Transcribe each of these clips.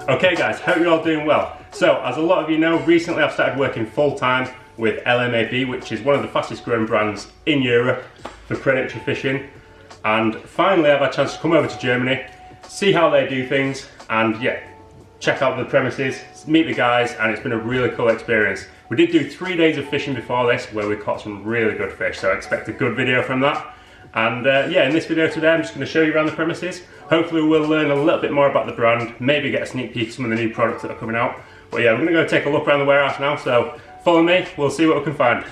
Okay guys, hope you're all doing well. So, as a lot of you know, recently I've started working full-time with Lmab, which is one of the fastest growing brands in Europe for predatory fishing. And finally I've had a chance to come over to Germany, see how they do things, and yeah, check out the premises, meet the guys, and it's been a really cool experience. We did do 3 days of fishing before this where we caught some really good fish, so I expect a good video from that. And yeah, in this video today I'm just going to show you around the premises. Hopefully we'll learn a little bit more about the brand, maybe get a sneak peek of some of the new products that are coming out. But yeah, we're going to go take a look around the warehouse now, so follow me, we'll see what we can find.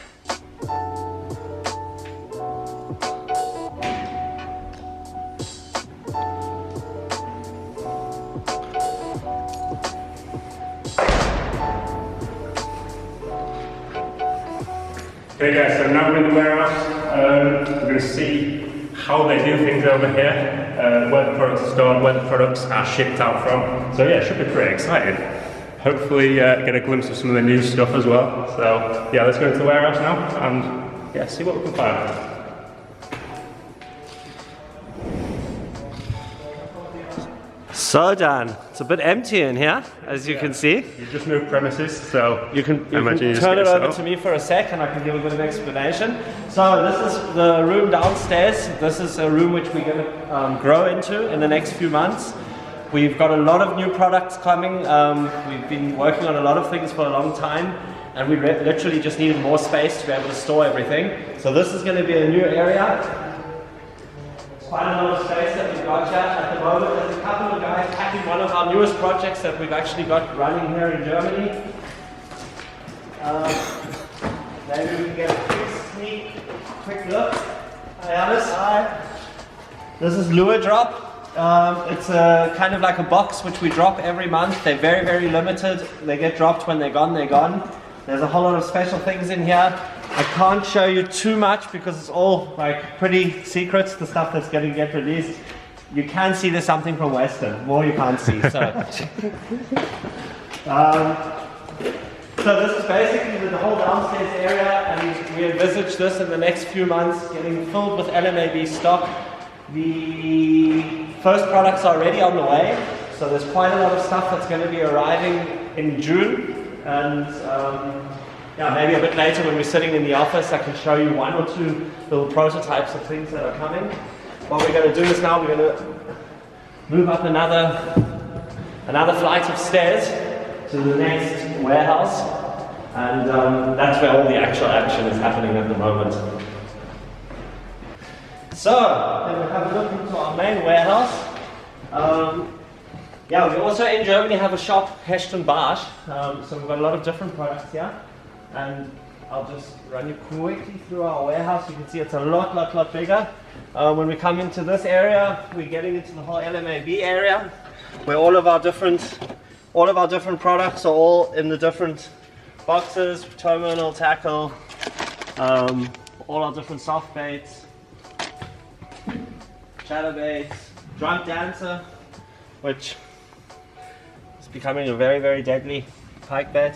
Okay guys, so now we're in the warehouse. We're going to see how they do things over here, where the products are stored, where the products are shipped out from. So yeah, it should be pretty exciting. Hopefully get a glimpse of some of the new stuff as well. So yeah, let's go into the warehouse now and yeah, see what we can find. So Dan, it's a bit empty in here, as you can see. You just moved premises, so you can turn it over to me for a sec and I can give a bit of explanation. So this is the room downstairs. This is a room which we're going to grow into in the next few months. We've got a lot of new products coming. We've been working on a lot of things for a long time, and we literally just needed more space to be able to store everything. So this is going to be a new area. Quite a lot of space that we've got here at the moment. There's a couple of guys packing one of our newest projects that we've actually got running here in Germany. Maybe we can get a quick look. Hi Alice. Hi. This is lure drop. It's a kind of like a box which we drop every month. They're very, very limited. They get dropped when they're gone, they're gone. There's a whole lot of special things in here. I can't show you too much because it's all like pretty secrets, the stuff that's going to get released. You can see there's something from Western, more you can't see. So, so this is basically the whole downstairs area, and we envisage this in the next few months getting filled with Lmab stock. The first products are already on the way, so there's quite a lot of stuff that's going to be arriving in June. And yeah, maybe a bit later when we're sitting in the office, I can show you 1 or 2 little prototypes of things that are coming. What we're going to do is now we're going to move up another flight of stairs to the next warehouse, and that's where all the actual action is happening at the moment. So, then we'll have a look into our main warehouse. Yeah, we also in Germany have a shop, Hecht und Barsch, so we've got a lot of different products here, and I'll just run you quickly through our warehouse. You can see it's a lot bigger. When we come into this area, we're getting into the whole Lmab area, where all of our different products are all in the different boxes, terminal, tackle, all our different soft baits, chatterbaits, drunk dancer, which is becoming a very, very deadly pike bait.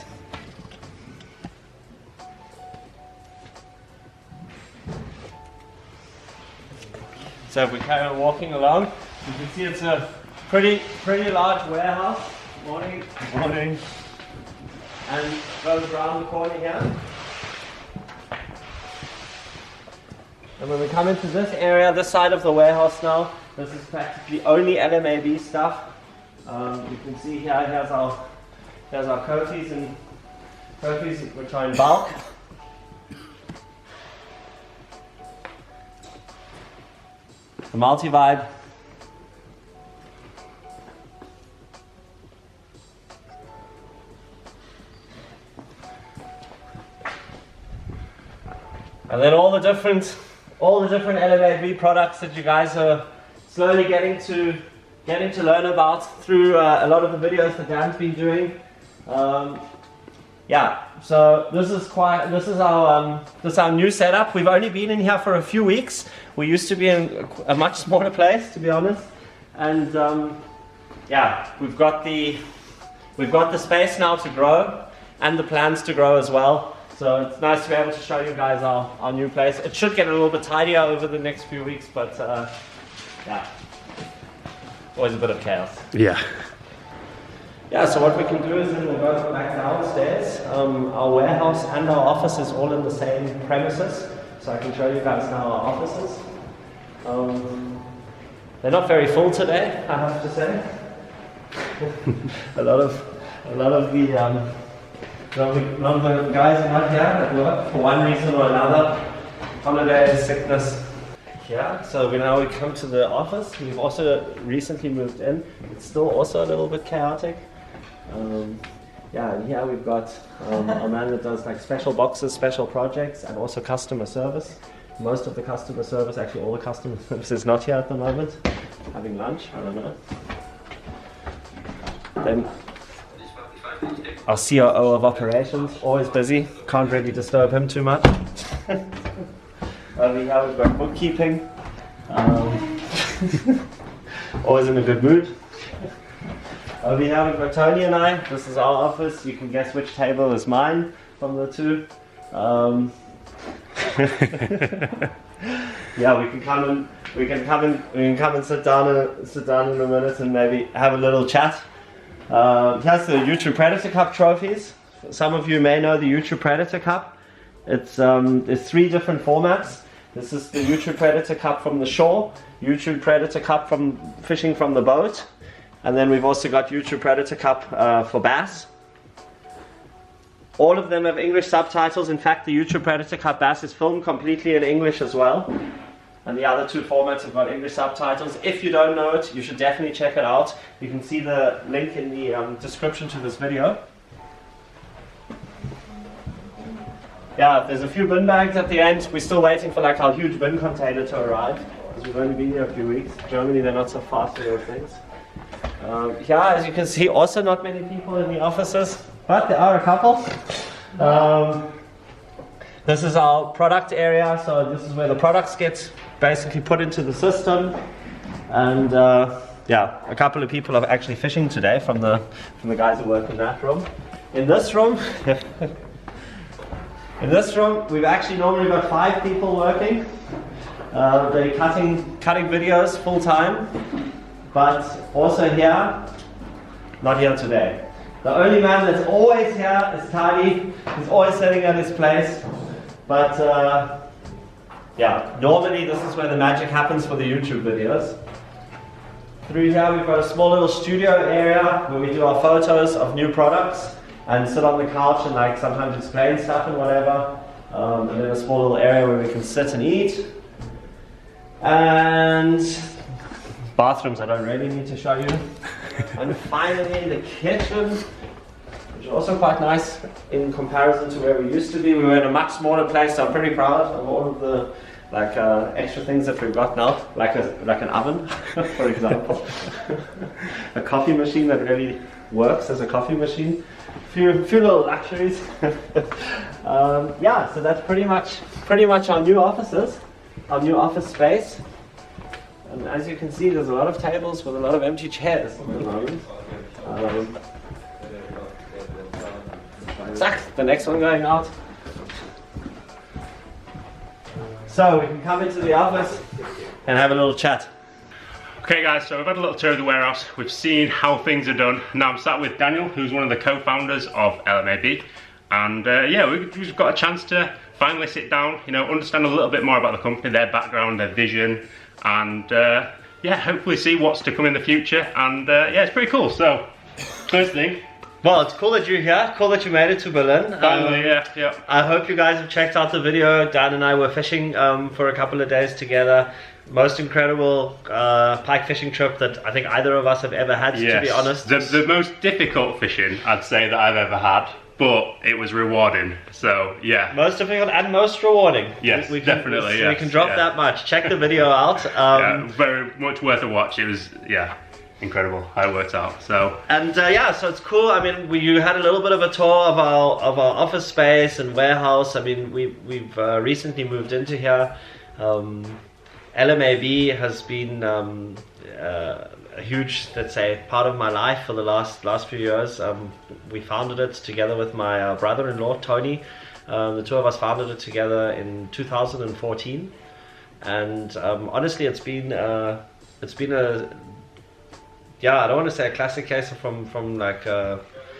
So if we carry on walking along, you can see it's a pretty large warehouse. Morning. And goes around the corner here. And when we come into this area, this side of the warehouse now, this is practically only Lmab stuff. You can see here, here's our coaties which are in bulk. The multi-vibe. And then all the different Lmab products that you guys are slowly getting to learn about through a lot of the videos that Dan's been doing. Yeah, so this is our new setup. We've only been in here for a few weeks. We used to be in a much smaller place, to be honest, and yeah, we've got the space now to grow and the plans to grow as well. So it's nice to be able to show you guys our new place. It should get a little bit tidier over the next few weeks, but yeah, always a bit of chaos. Yeah. Yeah, so what we can do is then we'll go back downstairs. Our warehouse and our office is all in the same premises, so I can show you guys now our offices. They're not very full today, I have to say. a lot of the guys are not here at work for one reason or another. Holidays, sickness. Yeah, so now we come to the office. We've also recently moved in. It's still also a little bit chaotic. Yeah, and here we've got a man that does like special boxes, special projects, and also customer service. Most of the customer service, actually all the customer service is not here at the moment. Having lunch, I don't know. Then our COO of operations, always busy, can't really disturb him too much. Over here we've got bookkeeping, always in a good mood. Over here we've got Tony and I. This is our office. You can guess which table is mine from the two. Yeah, we can come and sit down in a minute and maybe have a little chat. Here's the YouTube Predator Cup trophies. Some of you may know the YouTube Predator Cup. It's three different formats. This is the YouTube Predator Cup from the shore, YouTube Predator Cup from fishing from the boat, and then we've also got YouTube Predator Cup for bass. All of them have English subtitles. In fact, the YouTube Predator Cup bass is filmed completely in English as well. And the other two formats have got English subtitles. If you don't know it, you should definitely check it out. You can see the link in the description to this video. Yeah, there's a few bin bags at the end. We're still waiting for like our huge bin container to arrive, because we've only been here a few weeks. Germany, they're not so fast with those things. Yeah, as you can see, also not many people in the offices, but there are a couple. This is our product area, so this is where the products get basically put into the system. And yeah, a couple of people are actually fishing today from the guys who work in that room. In this room, we've actually normally got 5 people working. They're cutting videos full time, but also here, not here today. The only man that's always here is Tani. He's always sitting at his place. But yeah, normally this is where the magic happens for the YouTube videos. Through here we've got a small little studio area where we do our photos of new products and sit on the couch and like sometimes explain stuff and whatever. And then a small little area where we can sit and eat. And bathrooms I don't really need to show you. And finally the kitchen, which is also quite nice in comparison to where we used to be. We were in a much smaller place, so I'm pretty proud of all of the extra things that we've got now, like an oven, for example, a coffee machine that really works as a coffee machine, few little luxuries. Yeah, so that's pretty much our new offices, our new office space. And as you can see, there's a lot of tables with a lot of empty chairs at the moment. Zack, the next one going out. So we can come into the office and have a little chat. Okay guys, so we've had a little tour of the warehouse. We've seen how things are done. Now I'm sat with Daniel, who's one of the co-founders of LMAB. And yeah, we've got a chance to finally sit down, you know, understand a little bit more about the company, their background, their vision, and yeah, hopefully see what's to come in the future. And yeah, it's pretty cool. So, first thing. Well, it's cool that you're here, cool that you made it to Berlin. Finally, yeah. I hope you guys have checked out the video. Dan and I were fishing for a couple of days together. Most incredible pike fishing trip that I think either of us have ever had, to be honest. The most difficult fishing, I'd say, that I've ever had. But it was rewarding, so yeah. Most difficult and most rewarding. Yes, definitely. We can drop that much. Check the video out. Yeah, very much worth a watch. It was, yeah, incredible how it worked out. So and yeah, so it's cool. I mean, you had a little bit of a tour of our office space and warehouse. I mean, we've recently moved into here. LMAB has been a huge, let's say, part of my life for the last few years. We founded it together with my brother-in-law Tony. The two of us founded it together in 2014, and honestly, it's been a yeah, I don't want to say a classic case from like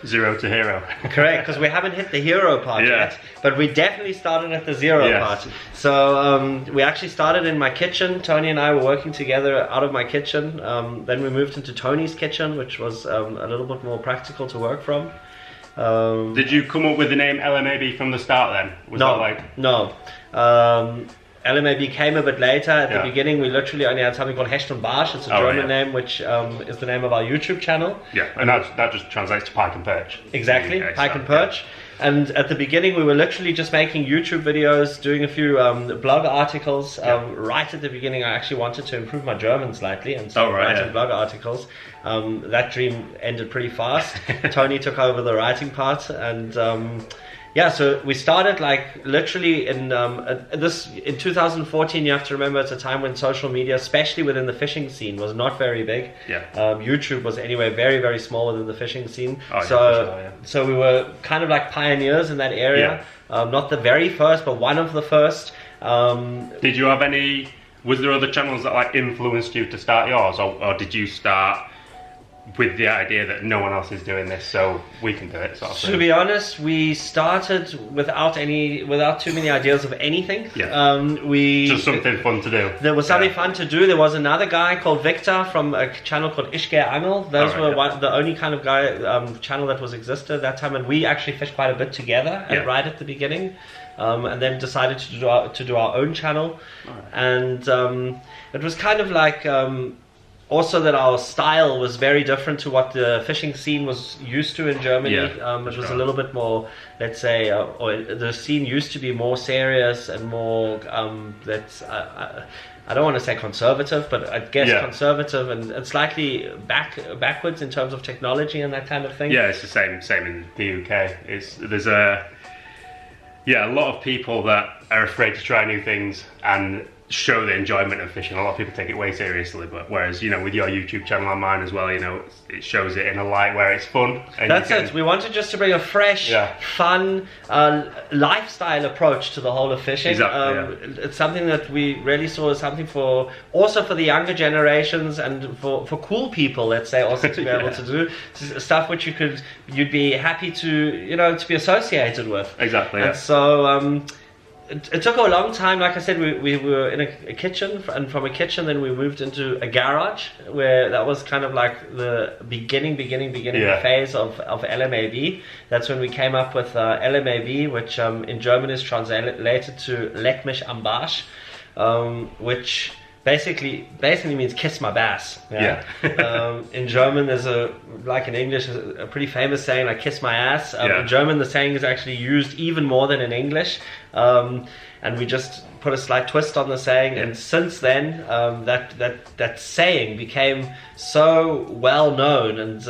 Zero to hero. correct, because we haven't hit the hero part Yeah. yet, but we definitely started at the zero Yes. part. So we actually started in my kitchen. Tony and I were working together out of my kitchen. Then we moved into Tony's kitchen, which was a little bit more practical to work from. Did you come up with the name LMAB from the start then? Was that like... No. LMAB came a bit later. At the beginning, we literally only had something called Hecht und Barsch. It's a German name, which is the name of our YouTube channel. Yeah, and that just translates to pike and perch. Exactly, pike and perch. And at the beginning, we were literally just making YouTube videos, doing a few blog articles. Right at the beginning, I actually wanted to improve my German slightly and started writing blog articles. That dream ended pretty fast. Tony took over the writing part, and yeah, so we started like literally in 2014. You have to remember it's a time when social media, especially within the fishing scene, was not very big. Yeah. YouTube was anyway very, very small within the fishing scene. Oh, So we were kind of like pioneers in that area. Not the very first, but one of the first. Did you have any? Was there other channels that like influenced you to start yours, or did you start with the idea that no one else is doing this, so we can do it, sort of thing? To be honest, we started without too many ideas of anything. Just something fun to do. There was something fun to do. There was another guy called Victor from a channel called Ishke Angel. Those were the only kind of channel that was existed at that time, and we actually fished quite a bit together right at the beginning, and then decided to do our own channel, and it was kind of like. Also that our style was very different to what the fishing scene was used to in Germany. It was a little bit more, let's say, or the scene used to be more serious and more, I don't want to say conservative, but I guess conservative and slightly backwards in terms of technology and that kind of thing. Yeah, it's the same in the UK. There's a lot of people that are afraid to try new things and show the enjoyment of fishing. A lot of people take it way seriously, but whereas, you know, with your YouTube channel and mine as well, you know, it shows it in a light where it's fun. And that's it. We wanted just to bring a fresh, fun, lifestyle approach to the whole of fishing. Exactly, It's something that we really saw as something also for the younger generations and for cool people, let's say, also to be able to do stuff which you'd be happy to be associated with. Exactly. And so it took a long time. Like I said, we were in a kitchen, and from a kitchen then we moved into a garage, where that was kind of like the beginning phase of LMAB. That's when we came up with LMAB, which in German is translated to Leck mich am Barsch, which basically means kiss my bass. In German there's like in English a pretty famous saying like kiss my ass. In German the saying is actually used even more than in English, and we just put a slight twist on the saying, and since then that saying became so well known, and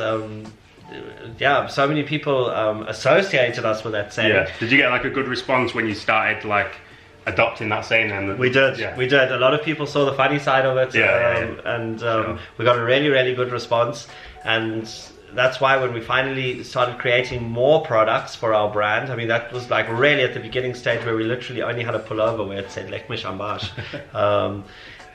so many people associated us with that saying. Did you get like a good response when you started like adopting that saying? And we did. A lot of people saw the funny side of it, and we got a really, really good response, and that's why when we finally started creating more products for our brand, I mean that was like really at the beginning stage where we literally only had a pullover where it said Leck mich am Barsch.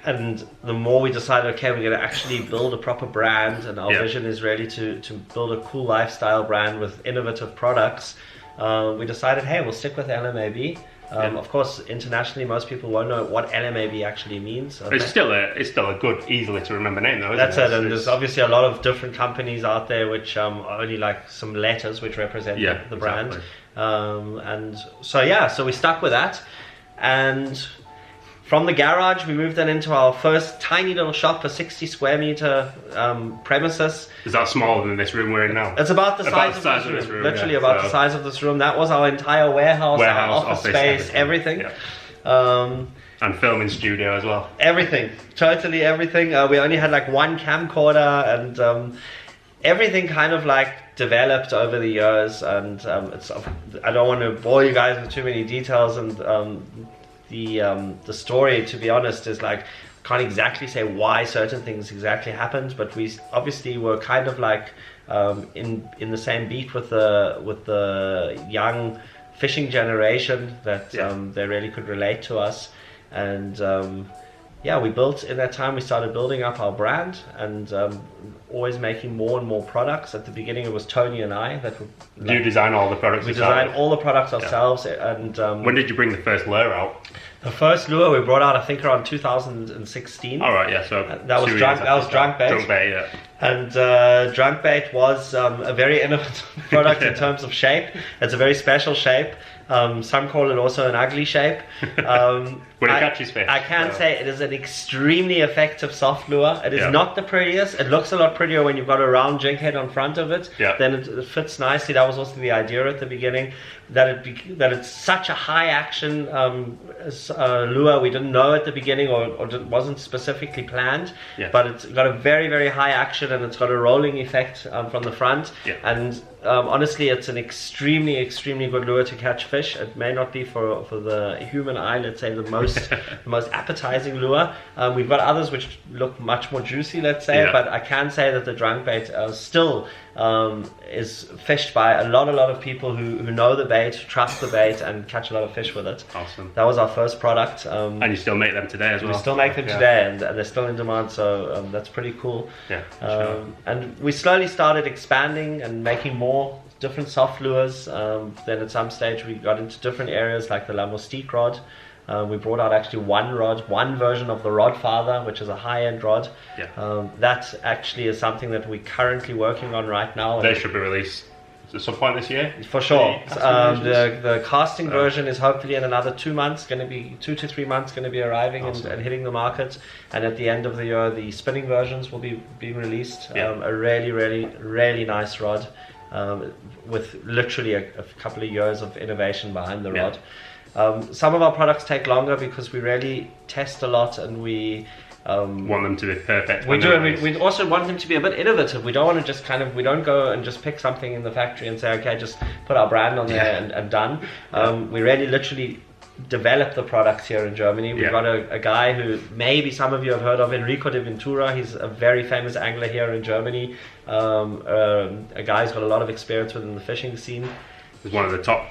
And the more we decided, okay, we're going to actually build a proper brand, and our vision is really to build a cool lifestyle brand with innovative products, we decided, hey, we'll stick with LMAB. Of course, internationally, most people won't know what LMAB actually means. So it's still a good, easily to remember name, though. That's it. And there's obviously a lot of different companies out there which are only like some letters which represent the brand. And so we stuck with that. And from the garage, we moved then into our first tiny little shop, a 60 square meter premises. Is that smaller than this room we're in now? It's about the size of this room. Literally about the size of this room. That was our entire warehouse, our office space, everything. And filming studio as well. Everything, totally everything. We only had like one camcorder, and everything kind of like developed over the years. And I don't want to bore you guys with too many details, and the story, to be honest, is like can't exactly say why certain things exactly happened, but we obviously were kind of like in the same beat with the young fishing generation that they really could relate to us, and yeah, in that time we started building up our brand and always making more and more products. At the beginning it was Tony and I that would... Do you design all the products yourself? We design all the products ourselves. And when did you bring the first lure out? The first lure we brought out, I think, around 2016. All right, yeah. So that was drunk bait. Drunk bait, yeah. And drunk bait was a very innovative product in terms of shape. It's a very special shape. Some call it also an ugly shape. When it catches fish. I can say it is an extremely effective soft lure. It is not the prettiest. It looks a lot prettier when you've got a round jig head on front of it. Yeah. Then it fits nicely. That was also the idea at the beginning. That it's such a high action lure. We didn't know at the beginning, or it wasn't specifically planned. Yeah. But it's got a very, very high action, and it's got a rolling effect from the front. Yeah. And honestly, it's an extremely, extremely good lure to catch fish. It may not be for the human eye, let's say, the most appetizing lure. We've got others which look much more juicy, let's say, but I can say that the drunk bait still is fished by a lot of people who know the bait, trust the bait, and catch a lot of fish with it. Awesome. That was our first product. And you still make them today as well? We still make them today, and they're still in demand, so that's pretty cool. Yeah, sure. And we slowly started expanding and making more different soft lures. Then at some stage we got into different areas like the La Moustique rod. We brought out actually one version of the Rod Father, which is a high-end rod. Yeah. That actually is something that we're currently working on right now. They should be released at some point this year? For sure. The casting version is hopefully in another 2 months, going to be 2 to 3 months, going to be arriving and hitting the market. And at the end of the year, the spinning versions will be being released. A really, really, really nice rod with literally a couple of years of innovation behind the rod. Some of our products take longer because we really test a lot, and we want them to be perfect. We do, and we also want them to be a bit innovative. We don't want to just we don't go and just pick something in the factory and say, okay, just put our brand on there and done. We really literally develop the product here in Germany. We've got a guy who maybe some of you have heard of, Enrico de Ventura. He's a very famous angler here in Germany. A guy who's got a lot of experience within the fishing scene. He's one of the top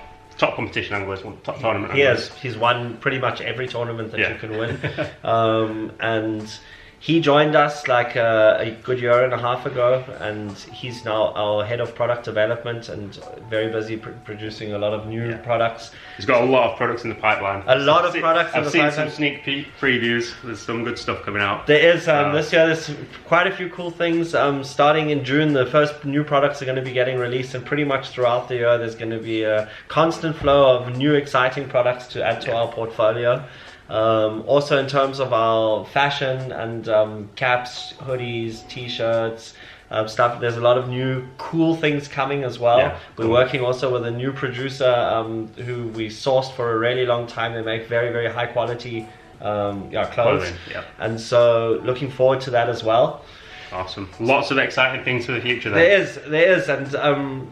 competition anglers, top tournament anglers. He's won pretty much every tournament that you can win. And he joined us like a good year and a half ago, and he's now our head of product development and very busy producing a lot of new products. He's got a lot of products in the pipeline. I've seen some sneak peek previews. There's some good stuff coming out. There is. This year there's quite a few cool things. Starting in June, the first new products are going to be getting released, and pretty much throughout the year there's going to be a constant flow of new exciting products to add to our portfolio. Also in terms of our fashion and caps, hoodies, t-shirts, stuff, there's a lot of new cool things coming as well. We're working also with a new producer who we sourced for a really long time. They make very, very high quality clothes. And so looking forward to that as well. Awesome. Lots of exciting things for the future then. There is, and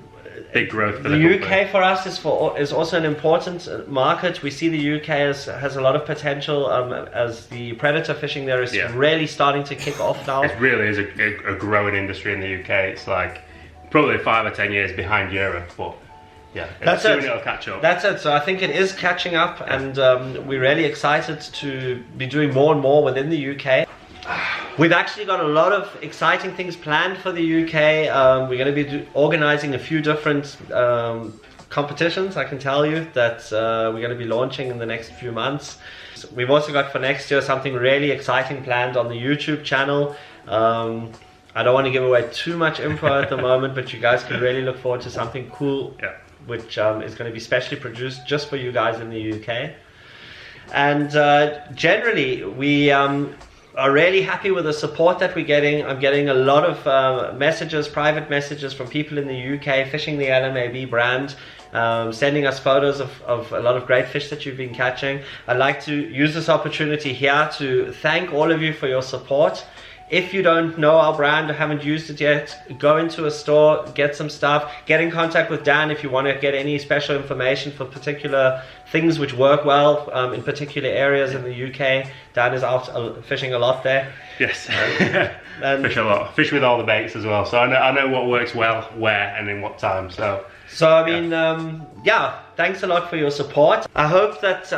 big growth for the UK for us is also an important market. We see the UK has a lot of potential as the predator fishing there is really starting to kick off now. It really is a growing industry in the UK. It's like probably 5 or 10 years behind Europe, but soon it'll catch up. That's it. So I think it is catching up, and we're really excited to be doing more and more within the UK. We've actually got a lot of exciting things planned for the UK. We're going to be organizing a few different competitions, I can tell you, that we're going to be launching in the next few months. We've also got for next year something really exciting planned on the YouTube channel. I don't want to give away too much info at the moment, but you guys can really look forward to something cool, which is going to be specially produced just for you guys in the UK. And generally, we are really happy with the support that we're getting. I'm getting a lot of private messages from people in the UK fishing the LMAB brand, sending us photos of a lot of great fish that you've been catching. I'd like to use this opportunity here to thank all of you for your support. If you don't know our brand or haven't used it yet, go into a store, get some stuff, get in contact with Dan if you want to get any special information for particular things which work well in particular areas in the UK. Dan is out fishing a lot there. Yes, fish a lot. Fish with all the baits as well. So I know what works well, where, and in what time. So I mean, thanks a lot for your support. I hope that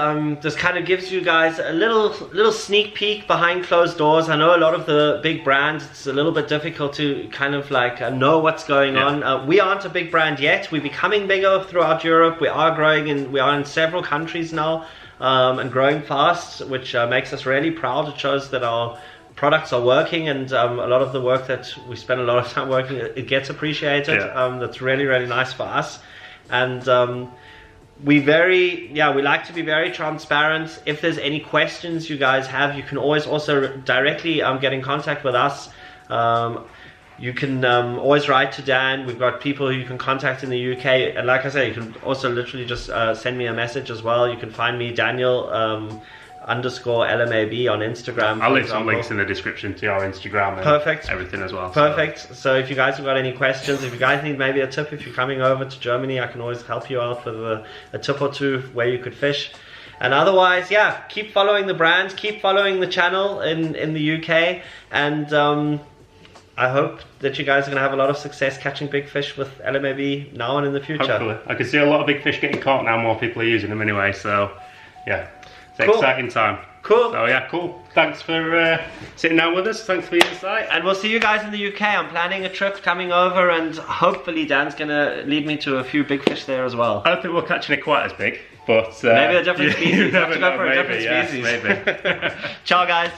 this kind of gives you guys a little sneak peek behind closed doors. I know a lot of the big brands, it's a little bit difficult to kind of like know what's going on. We aren't a big brand yet. We're becoming bigger throughout Europe. We are growing, and we are in several countries now, and growing fast, which makes us really proud. It shows that our products are working, and a lot of the work that we spend a lot of time working, it gets appreciated. That's really, really nice for us. And we like to be very transparent. If there's any questions you guys have, you can always also directly get in contact with us. You can always write to Dan. We've got people who you can contact in the UK, and like I say, you can also literally just send me a message as well. You can find me Daniel _LMAB on Instagram. I'll leave some links in the description to our Instagram and everything as well. Perfect. So if you guys have got any questions, if you guys need maybe a tip, if you're coming over to Germany, I can always help you out with a tip or two where you could fish. And otherwise, yeah, keep following the brand, keep following the channel in the UK, and I hope that you guys are going to have a lot of success catching big fish with LMAB now and in the future. Hopefully. I can see a lot of big fish getting caught now, more people are using them anyway, so yeah. It's an exciting time. Cool. So yeah, cool. Thanks for sitting down with us. Thanks for your insight. And we'll see you guys in the UK. I'm planning a trip coming over, and hopefully Dan's going to lead me to a few big fish there as well. I don't think we're catching it quite as big, but... maybe a different species. You never have to go know, for maybe, a different species. Yes, maybe. Ciao guys.